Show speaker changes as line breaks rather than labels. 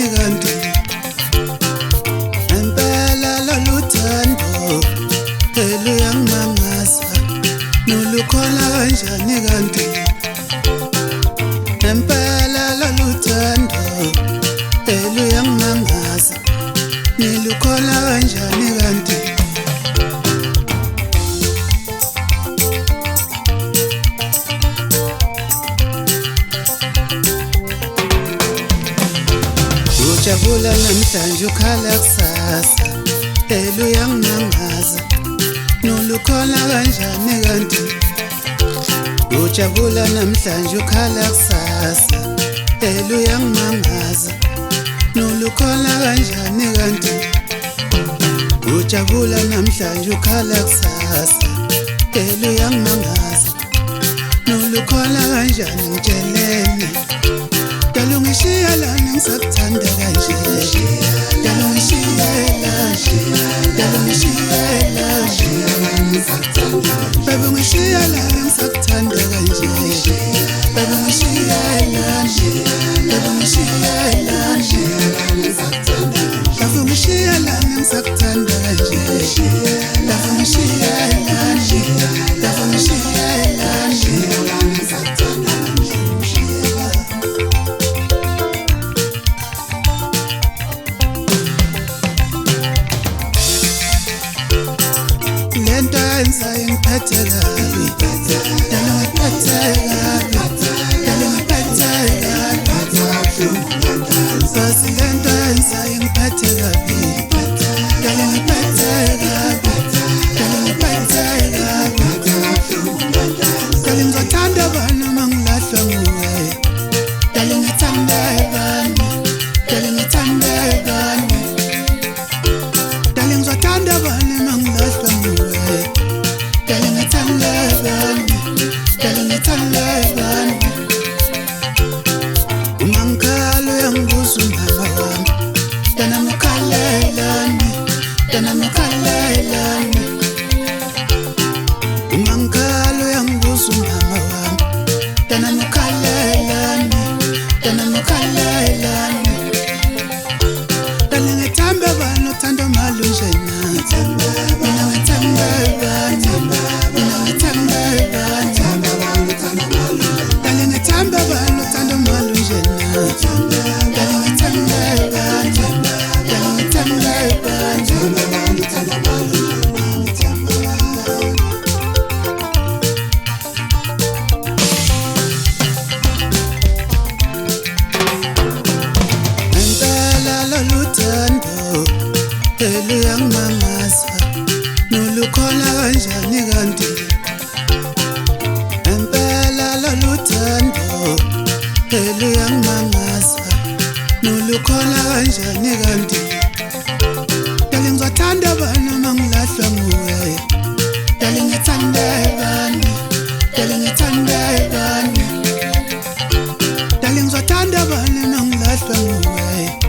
kanjani kanti empela loluthando luyangimangaza nolukhona kanjani kanti empela loluthando luyangimangaza nilukhona kanjani kanti ujabula namhlanje ukhala kusasa luyangimangaza nolukhona kanjani kanti ujabula namhlanje ukhala kusasa luyangimangaza nolukhona kanjani kanti ujabula namhlanje ukhala kusasa luyangimangaza nolukhona kanjani ngitsheleni dalungishiya lana ngisakuthanda kanje dalungishiya baby ngishiya lana ngisakuthanda kanje baby ngishiya lana ngishiya lana ngisakuthanda kanje ngishiya lana lento yenza ingiphethe kabi Sasi lento yenza ingiphethe kabi ngizothanda abantu uma ngilahlwa nguwe ngithanda abantu ngizothanda abantu uma ngilahlwa nguwe ngithanda abantu uma ngikhala uyangibuza umama wami mukhalelani uma ngikhala uyangibuza umama wami mukhalelani ngithanda abantu uthando malunjena mina ngithanda abantu ngithanda abantu uthando malunjena loluthando luyangimangaza nolukhona kanjani kanti empela loluthando luyangimangaza nolukhona kanjani kanti ngizothanda abantu uma ngilahlwa nguwe ngithanda abantu ngizothanda abantu uma ngilahlwa nguwe